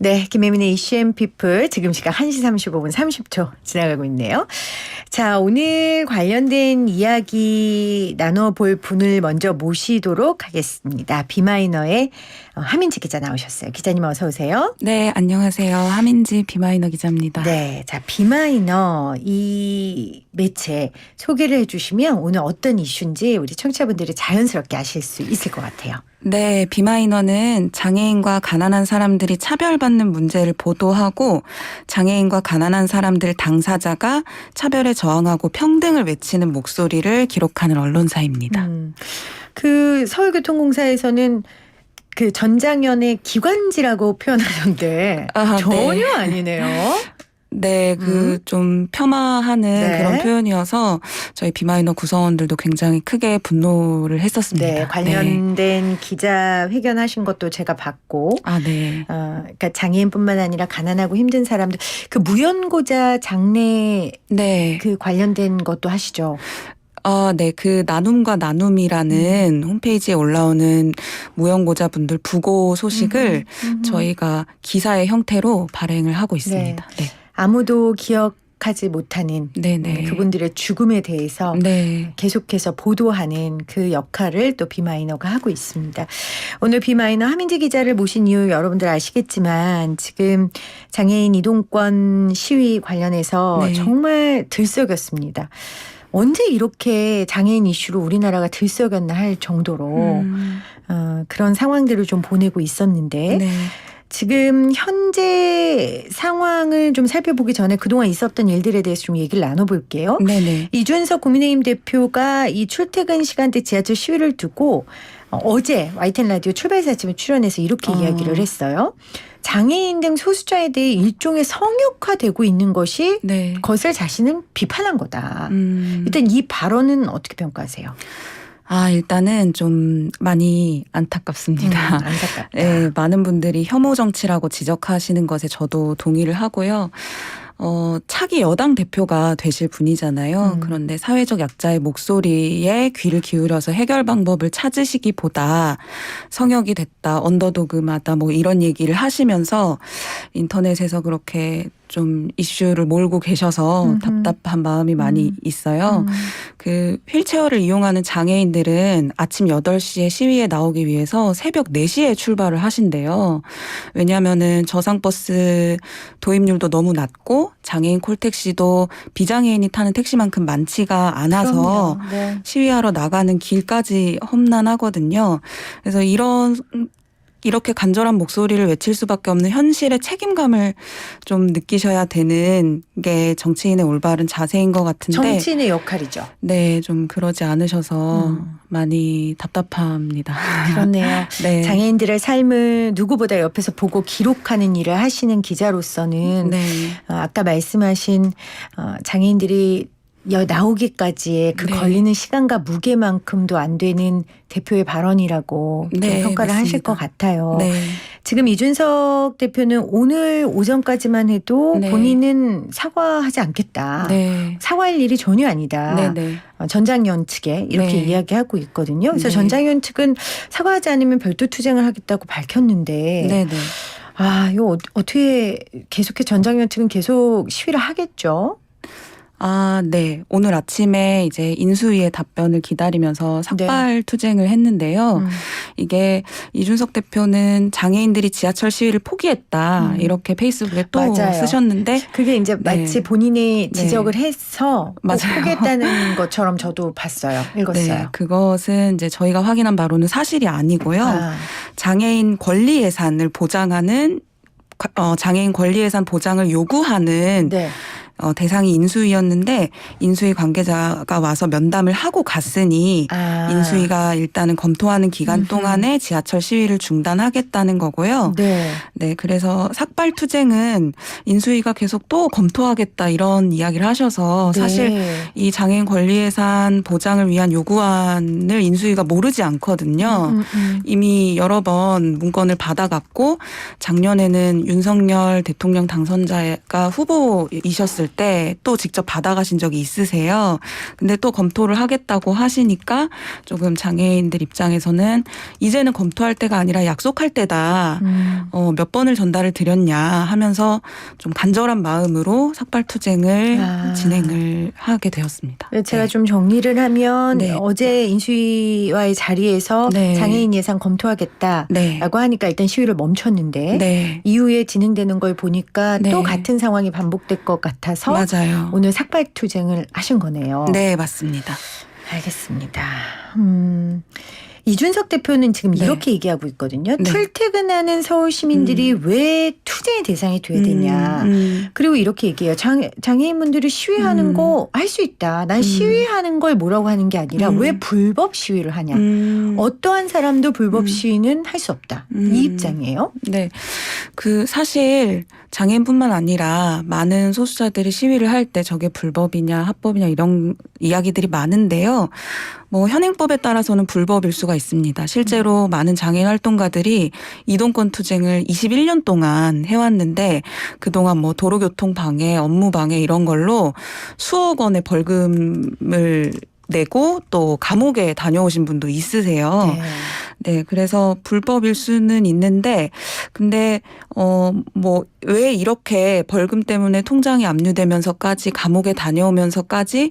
네, 김혜민의 이슈 앤 피플 지금 시각 1시 35분 30초 지나가고 있네요. 자, 오늘 관련된 이야기 나눠볼 분을 먼저 모시도록 하겠습니다. 비마이너의 하민지 기자 나오셨어요. 기자님 어서 오세요. 네, 안녕하세요. 하민지 비마이너 기자입니다. 네, 자, 비마이너 이 매체 소개를 해주시면 오늘 어떤 이슈인지 우리 청취자분들이 자연스럽게 아실 수 있을 것 같아요. 네, 비마이너는 장애인과 가난한 사람들이 차별받는 문제를 보도하고 장애인과 가난한 사람들 당사자가 차별에 저항하고 평등을 외치는 목소리를 기록하는 언론사입니다. 그 서울교통공사에서는 그 전장현의 기관지라고 표현하던데 전혀 네. 아니네요. 네, 좀 폄하하는 네. 그런 표현이어서 저희 비마이너 구성원들도 굉장히 크게 분노를 했었습니다. 네, 관련된 기자회견 하신 것도 제가 봤고, 네. 그러니까 장애인뿐만 아니라 가난하고 힘든 사람들, 그 무연고자 장래 네. 그 관련된 것도 하시죠. 네. 그 나눔과 나눔이라는 홈페이지에 올라오는 무연고자분들 부고 소식을 저희가 기사의 형태로 발행을 하고 있습니다. 네. 아무도 기억하지 못하는 네네. 그분들의 죽음에 대해서 네. 계속해서 보도하는 그 역할을 또 비마이너가 하고 있습니다. 오늘 비마이너 하민지 기자를 모신 이유 여러분들 아시겠지만 지금 장애인 이동권 시위 관련해서 네. 정말 들썩였습니다. 언제 이렇게 장애인 이슈로 우리나라가 들썩였나 할 정도로 그런 상황들을 좀 보내고 있었는데 네. 지금 현재 상황을 좀 살펴보기 전에 그동안 있었던 일들에 대해서 좀 얘기를 나눠볼게요. 네네. 이준석 국민의힘 대표가 이 출퇴근 시간대 지하철 시위를 두고 어제 YTN 라디오 출발사 아침에 출연해서 이렇게 이야기를 했어요. 장애인 등 소수자에 대해 일종의 성역화되고 있는 것이 네. 것을 자신은 비판한 거다. 일단 이 발언은 어떻게 평가하세요? 일단은 좀 많이 안타깝습니다. 안타깝다. 네, 많은 분들이 혐오 정치라고 지적하시는 것에 저도 동의를 하고요. 차기 여당 대표가 되실 분이잖아요. 그런데 사회적 약자의 목소리에 귀를 기울여서 해결 방법을 찾으시기보다 성역이 됐다, 언더도그마다 뭐 이런 얘기를 하시면서 인터넷에서 그렇게 좀 이슈를 몰고 계셔서 답답한 마음이 많이 있어요. 그 휠체어를 이용하는 장애인들은 아침 8시에 시위에 나오기 위해서 새벽 4시에 출발을 하신대요. 왜냐하면은 저상버스 도입률도 너무 낮고 장애인 콜택시도 비장애인이 타는 택시만큼 많지가 않아서 네. 시위하러 나가는 길까지 험난하거든요. 그래서 이렇게 간절한 목소리를 외칠 수밖에 없는 현실의 책임감을 좀 느끼셔야 되는 게 정치인의 올바른 자세인 것 같은데. 정치인의 역할이죠. 네, 좀 그러지 않으셔서 많이 답답합니다. 그렇네요. 네. 장애인들의 삶을 누구보다 옆에서 보고 기록하는 일을 하시는 기자로서는 네. 아까 말씀하신 장애인들이 나오기까지의 그 네. 걸리는 시간과 무게만큼도 안 되는 대표의 발언이라고 좀 네, 평가를 하실 맞습니다. 것 같아요. 네. 지금 이준석 대표는 오늘 오전까지만 해도 네. 본인은 사과하지 않겠다. 네. 사과할 일이 전혀 아니다. 네네. 전장현 측에 이렇게 네. 이야기하고 있거든요. 그래서 네. 전장현 측은 사과하지 않으면 별도 투쟁을 하겠다고 밝혔는데 네네. 이거 어떻게 계속해 전장현 측은 계속 시위를 하겠죠? 네. 오늘 아침에 이제 인수위의 답변을 기다리면서 삭발 투쟁을 했는데요. 이게 이준석 대표는 장애인들이 지하철 시위를 포기했다. 이렇게 페이스북에 또 맞아요. 쓰셨는데. 그게 이제 마치 본인이 지적을 해서 맞아요. 포기했다는 것처럼 저도 봤어요. 읽었어요. 네. 그것은 이제 저희가 확인한 바로는 사실이 아니고요. 장애인 권리 예산을 보장하는 장애인 권리 예산 보장을 요구하는 네. 대상이 인수위였는데 인수위 관계자가 와서 면담을 하고 갔으니 인수위가 일단은 검토하는 기간 동안에 지하철 시위를 중단하겠다는 거고요. 네. 네, 그래서 삭발 투쟁은 인수위가 계속 또 검토하겠다 이런 이야기를 하셔서 사실 이 장애인 권리 예산 보장을 위한 요구안을 인수위가 모르지 않거든요. 이미 여러 번 문건을 받아갔고 작년에는 윤석열 대통령 당선자가 후보이셨을 때 또 직접 받아가신 적이 있으세요. 근데 또 검토를 하겠다고 하시니까 조금 장애인들 입장에서는 이제는 검토할 때가 아니라 약속할 때다. 몇 번을 전달을 드렸냐 하면서 좀 간절한 마음으로 삭발투쟁을 진행을 하게 되었습니다. 제가 네. 좀 정리를 하면 네. 어제 인수위와의 자리에서 네. 장애인 예산 검토하겠다라고 네. 하니까 일단 시위를 멈췄는데 네. 이후에 진행되는 걸 보니까 네. 또 같은 상황이 반복될 것 같아서 맞아요. 오늘 삭발투쟁을 하신 거네요. 네, 맞습니다. 알겠습니다. 이준석 대표는 지금 네. 이렇게 얘기하고 있거든요. 네. 출퇴근하는 서울 시민들이 왜 투쟁의 대상이 돼야 되냐. 그리고 이렇게 얘기해요. 장애인분들이 시위하는 거 할 수 있다. 난 시위하는 걸 뭐라고 하는 게 아니라 왜 불법 시위를 하냐. 어떠한 사람도 불법 시위는 할 수 없다. 이 입장이에요. 네. 사실 장애인뿐만 아니라 많은 소수자들이 시위를 할 때 저게 불법이냐 합법이냐 이런 이야기들이 많은데요. 현행법에 따라서는 불법일 수가 있습니다. 실제로 많은 장애인 활동가들이 이동권 투쟁을 21년 동안 해왔는데 그동안 도로교통 방해, 업무 방해 이런 걸로 수억 원의 벌금을 내고 또 감옥에 다녀오신 분도 있으세요. 네, 그래서 불법일 수는 있는데, 근데, 왜 이렇게 벌금 때문에 통장이 압류되면서까지 감옥에 다녀오면서까지,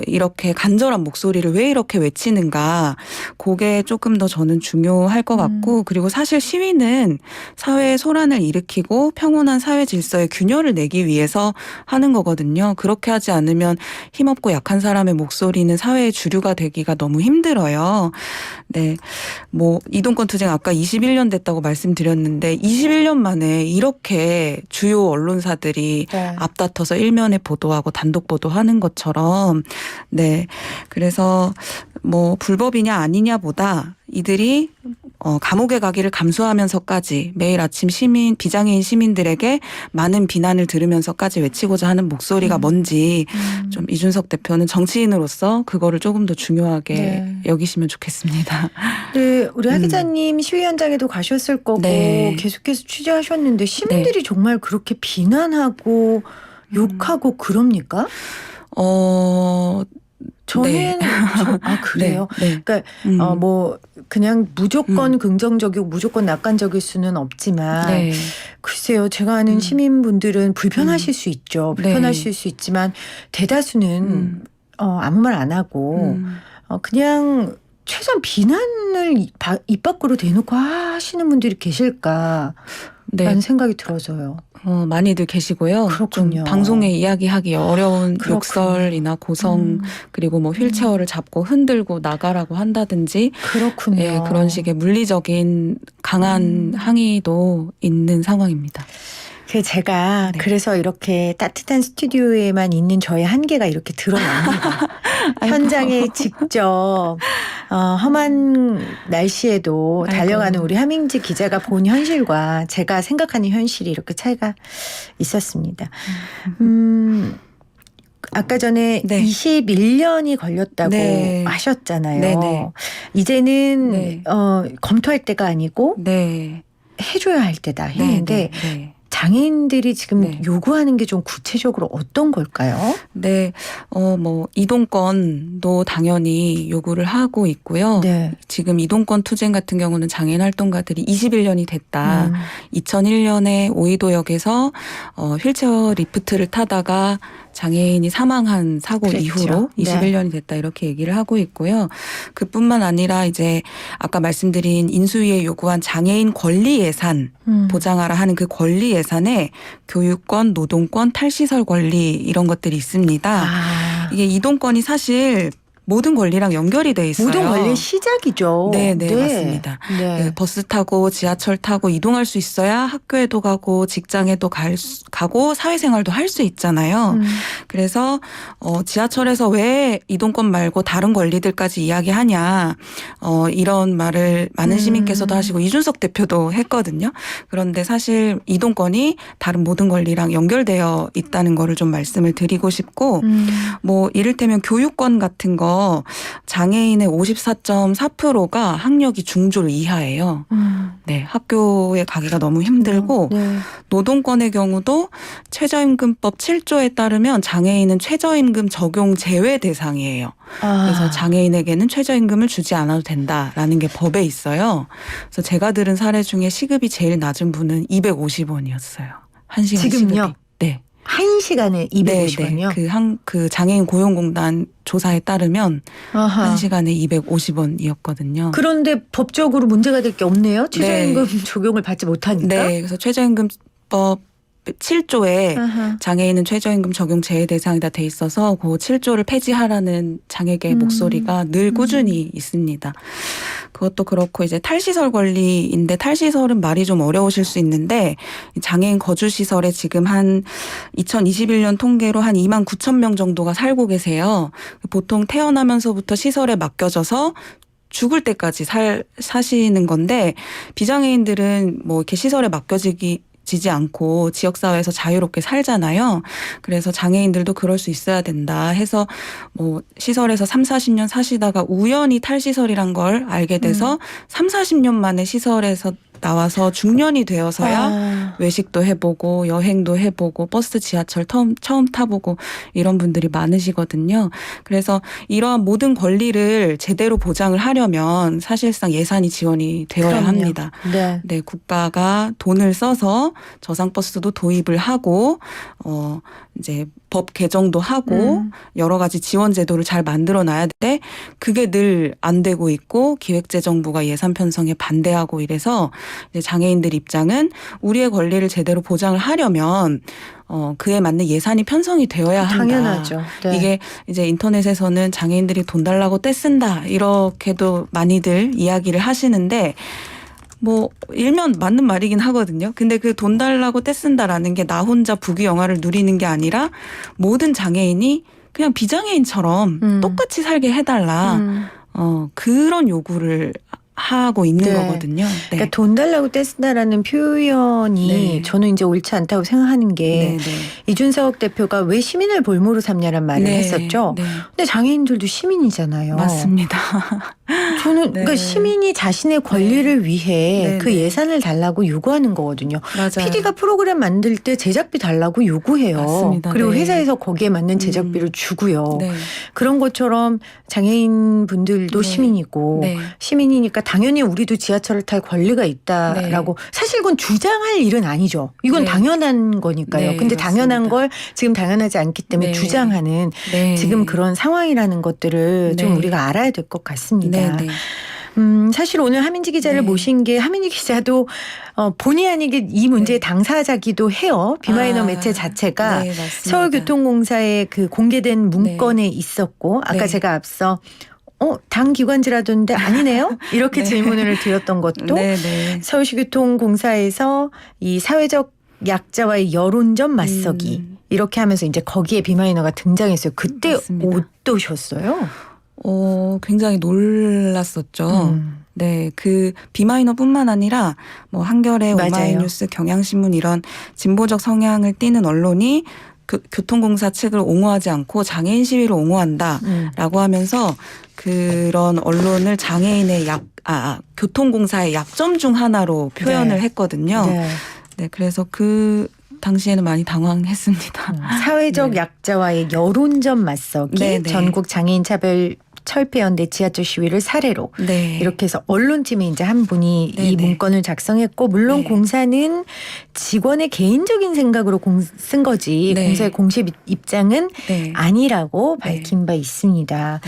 이렇게 간절한 목소리를 왜 이렇게 외치는가. 그게 조금 더 저는 중요할 것 같고, 그리고 사실 시위는 사회의 소란을 일으키고 평온한 사회 질서에 균열을 내기 위해서 하는 거거든요. 그렇게 하지 않으면 힘없고 약한 사람의 목소리는 사회의 주류가 되기가 너무 힘들어요. 네. 이동권 투쟁 아까 21년 됐다고 말씀드렸는데 21년 만에 이렇게 주요 언론사들이 앞다퉈서 일면에 보도하고 단독 보도하는 것처럼 네. 그래서 불법이냐 아니냐보다 이들이 감옥에 가기를 감수하면서까지 매일 아침 비장애인 시민들에게 많은 비난을 들으면서까지 외치고자 하는 목소리가 뭔지 좀 이준석 대표는 정치인으로서 그거를 조금 더 중요하게 여기시면 좋겠습니다. 네, 우리 하 기자님 시위 현장에도 가셨을 거고 계속해서 취재하셨는데 시민들이 정말 그렇게 비난하고 욕하고 그럽니까? 저는 그래요. 그러니까 그냥 무조건 긍정적이고 무조건 낙관적일 수는 없지만 글쎄요. 제가 아는 시민분들은 불편하실 수 있죠. 불편하실 수 있지만 대다수는 아무 말 안 하고 그냥 최소한 비난을 입 밖으로 대놓고 하시는 분들이 계실까 라는 생각이 들어서요. 많이들 계시고요. 그렇군요. 좀 방송에 이야기하기 어려운 욕설이나 고성 그리고 휠체어를 잡고 흔들고 나가라고 한다든지 그렇군요. 예, 그런 식의 물리적인 강한 항의도 있는 상황입니다. 제가 그래서 이렇게 따뜻한 스튜디오에만 있는 저의 한계가 이렇게 드러납니다. 현장에 직접 험한 날씨에도 달려가는 우리 하민지 기자가 본 현실과 제가 생각하는 현실이 이렇게 차이가 있었습니다. 아까 전에 21년이 걸렸다고 하셨잖아요. 이제는 검토할 때가 아니고 해줘야 할 때다 했는데 장애인들이 지금 요구하는 게 좀 구체적으로 어떤 걸까요? 네, 이동권도 당연히 요구를 하고 있고요. 지금 이동권 투쟁 같은 경우는 장애인 활동가들이 21년이 됐다. 2001년에 오이도역에서 휠체어 리프트를 타다가 장애인이 사망한 사고 이후로 21년이 됐다 이렇게 얘기를 하고 있고요. 그뿐만 아니라 이제 아까 말씀드린 인수위에 요구한 장애인 권리 예산 보장하라 하는 그 권리 예산에 교육권, 노동권, 탈시설 권리 이런 것들이 있습니다. 이게 이동권이 사실 모든 권리랑 연결이 돼 있어요. 모든 권리의 시작이죠. 네, 맞습니다. 버스 타고 지하철 타고 이동할 수 있어야 학교에도 가고 직장에도 가고 사회생활도 할 수 있잖아요. 그래서 지하철에서 왜 이동권 말고 다른 권리들까지 이야기하냐 이런 말을 많은 시민께서도 하시고 이준석 대표도 했거든요. 그런데 사실 이동권이 다른 모든 권리랑 연결되어 있다는 거를 좀 말씀을 드리고 싶고 이를테면 교육권 같은 거 중에서 장애인의 54.4%가 학력이 중졸 이하예요. 네, 학교에 가기가 너무 힘들고 네. 노동권의 경우도 최저임금법 7조에 따르면 장애인은 최저임금 적용 제외 대상이에요. 그래서 장애인에게는 최저임금을 주지 않아도 된다라는 게 법에 있어요. 그래서 제가 들은 사례 중에 시급이 제일 낮은 분은 250원이었어요. 1시간 지금요? 시급이. 네. 1시간에 250원이요? 네. 그 장애인 고용공단 조사에 따르면 1시간에 250원이었거든요. 그런데 법적으로 문제가 될 게 없네요. 최저임금 적용을 받지 못하니까. 네. 그래서 최저임금법 7조에 장애인은 최저임금 적용 제외 대상이다 돼 있어서 그 7조를 폐지하라는 장애계의 목소리가 늘 꾸준히 있습니다. 그것도 그렇고 이제 탈시설 권리인데 탈시설은 말이 좀 어려우실 수 있는데 장애인 거주시설에 지금 한 2021년 통계로 한 2만 9천 명 정도가 살고 계세요. 보통 태어나면서부터 시설에 맡겨져서 죽을 때까지 사시는 건데 비장애인들은 뭐 이렇게 시설에 맡겨지지 않고 지역사회에서 자유롭게 살잖아요. 그래서 장애인들도 그럴 수 있어야 된다 해서 뭐 시설에서 3, 40년 사시다가 우연히 탈시설이란 걸 알게 돼서 3, 40년 만에 시설에서 나와서 중년이 되어서야 외식도 해보고 여행도 해보고 버스 지하철 처음 타보고 이런 분들이 많으시거든요. 그래서 이러한 모든 권리를 제대로 보장을 하려면 사실상 예산이 지원이 되어야 그럼요. 합니다. 네. 네, 국가가 돈을 써서 저상버스도 도입을 하고 이제 법 개정도 하고 여러 가지 지원 제도를 잘 만들어 놔야 돼. 그게 늘 안 되고 있고 기획재정부가 예산 편성에 반대하고 이래서 이제 장애인들 입장은 우리의 권리를 제대로 보장을 하려면 그에 맞는 예산이 편성이 되어야 한다. 당연하죠. 네. 이게 이제 인터넷에서는 장애인들이 돈 달라고 떼쓴다 이렇게도 많이들 이야기를 하시는데 뭐 일면 맞는 말이긴 하거든요. 근데 그 돈 달라고 떼쓴다라는 게 나 혼자 부귀영화를 누리는 게 아니라 모든 장애인이 그냥 비장애인처럼 똑같이 살게 해달라. 그런 요구를 하고 있는 거거든요. 네. 그러니까 돈 달라고 떼쓴다라는 표현이 네. 저는 이제 옳지 않다고 생각하는 게 이준석 대표가 왜 시민을 볼모로 삼냐란 말을 했었죠. 네. 근데 장애인들도 시민이잖아요. 맞습니다. 저는 그러니까 시민이 자신의 권리를 위해 그 예산을 달라고 요구하는 거거든요. 맞아요. PD가 프로그램 만들 때 제작비 달라고 요구해요. 맞습니다. 그리고 네. 회사에서 거기에 맞는 제작비를 주고요. 네. 그런 것처럼 장애인 분들도 시민이고 시민이니까 당연히 우리도 지하철을 탈 권리가 있다라고 사실 그건 주장할 일은 아니죠. 이건 당연한 거니까요. 네, 근데 당연한 맞습니다. 걸 지금 당연하지 않기 때문에 주장하는 지금 그런 상황이라는 것들을 좀 우리가 알아야 될 것 같습니다. 사실 오늘 하민지 기자를 모신 게 하민지 기자도 본의 아니게 이 문제의 당사자기도 해요. 비마이너 매체 자체가 서울교통공사의 그 공개된 문건에 있었고 아까 제가 앞서 당 기관지라던데 아니네요? 이렇게 질문을 드렸던 것도 서울시교통공사에서 이 사회적 약자와의 여론전 맞서기 이렇게 하면서 이제 거기에 비마이너가 등장했어요. 그때 맞습니다. 어떠셨어요? 굉장히 놀랐었죠. 네, 그 비마이너뿐만 아니라 뭐 한겨레, 오마이뉴스, 경향신문 이런 진보적 성향을 띠는 언론이 교통공사 측을 옹호하지 않고 장애인 시위를 옹호한다라고 하면서 그런 언론을 장애인의 교통공사의 약점 중 하나로 표현을 했거든요. 네, 그래서 그 당시에는 많이 당황했습니다. 사회적 약자와의 여론전 맞서기, 전국 장애인 차별 철폐연대 지하철 시위를 사례로 이렇게 해서 언론팀에 이제 한 분이 이 문건을 작성했고 물론 공사는 직원의 개인적인 생각으로 쓴 거지 공사의 공식 입장은 아니라고 밝힌 바 있습니다.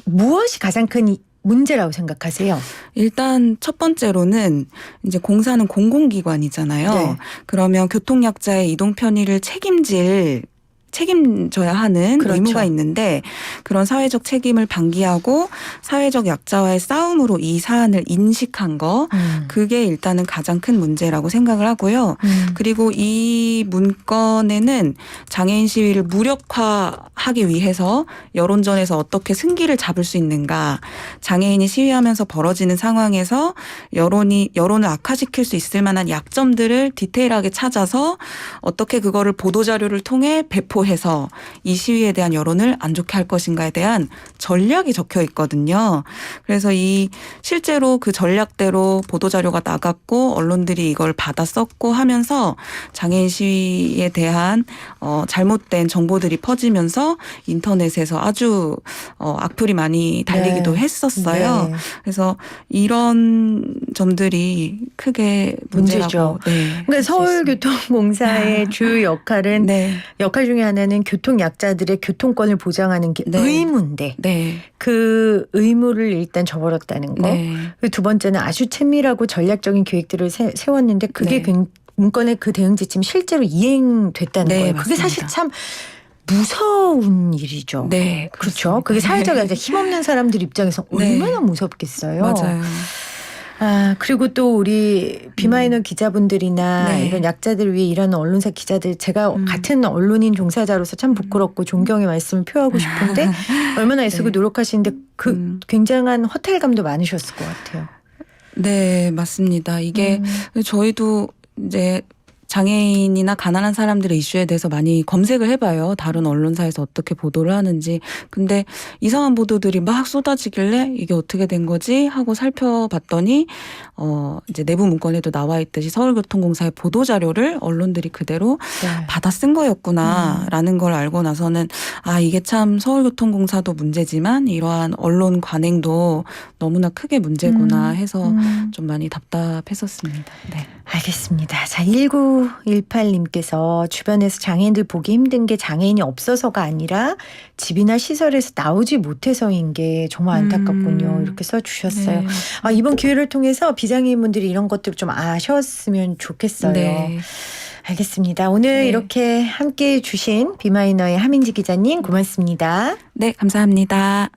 무엇이 가장 큰 문제라고 생각하세요? 일단 첫 번째로는 이제 공사는 공공기관이잖아요. 그러면 교통약자의 이동 편의를 책임져야 하는 의무가 있는데 그런 사회적 책임을 방기하고 사회적 약자와의 싸움으로 이 사안을 인식한 거 그게 일단은 가장 큰 문제라고 생각을 하고요. 그리고 이 문건에는 장애인 시위를 무력화하기 위해서 여론전에서 어떻게 승기를 잡을 수 있는가 장애인이 시위하면서 벌어지는 상황에서 여론을 악화시킬 수 있을 만한 약점들을 디테일하게 찾아서 어떻게 그거를 보도자료를 통해 배포 뭐로 해서 이 시위에 대한 여론을 안 좋게 할 것인가에 대한 전략이 적혀 있거든요. 그래서 실제로 그 전략대로 보도자료가 나갔고 언론들이 이걸 받아 썼고 하면서 장애인 시위에 대한 잘못된 정보들이 퍼지면서 인터넷에서 아주 악플이 많이 달리기도 네. 했었어요. 네. 그래서 이런 점들이 크게 문제라고. 문제죠. 네, 그러니까 서울교통공사의 주요 역할은 네. 역할 중에 하나는 교통약자들의 교통권을 보장하는 게 네. 의무인데 네. 그 의무를 일단 저버렸다는 거. 네. 그리고 두 번째는 아주 친밀하고 전략적인 계획들을 세웠는데 그게 네. 문건의 그 대응 지침이 실제로 이행됐다는 네, 거예요. 그게 맞습니다. 사실 참 무서운 일이죠. 네, 그렇죠. 그렇습니다. 그게 사회적 약자 힘없는 사람들 입장에서 네. 얼마나 무섭겠어요. 맞아요. 아, 그리고 또 우리 비마이너 기자분들이나 네. 이런 약자들 위해 일하는 언론사 기자들 제가 같은 언론인 종사자로서 참 부끄럽고 존경의 말씀을 표하고 싶은데 얼마나 애쓰고 네. 노력하시는데 그 굉장한 허탈감도 많으셨을 것 같아요. 네, 맞습니다. 이게 저희도 이제 장애인이나 가난한 사람들의 이슈에 대해서 많이 검색을 해봐요. 다른 언론사에서 어떻게 보도를 하는지. 근데 이상한 보도들이 막 쏟아지길래 이게 어떻게 된 거지 하고 살펴봤더니 이제 내부 문건에도 나와 있듯이 서울교통공사의 보도 자료를 언론들이 그대로 네. 받아 쓴 거였구나라는 걸 알고 나서는 이게 참 서울교통공사도 문제지만 이러한 언론 관행도 너무나 크게 문제구나 해서 좀 많이 답답했었습니다. 네. 알겠습니다. 자, 1918님께서 주변에서 장애인들 보기 힘든 게 장애인이 없어서가 아니라 집이나 시설에서 나오지 못해서인 게 정말 안타깝군요. 이렇게 써주셨어요. 네. 이번 기회를 통해서 비장애인분들이 이런 것들을 좀 아셨으면 좋겠어요. 네. 알겠습니다. 오늘 네. 이렇게 함께해 주신 비마이너의 하민지 기자님 고맙습니다. 네, 감사합니다.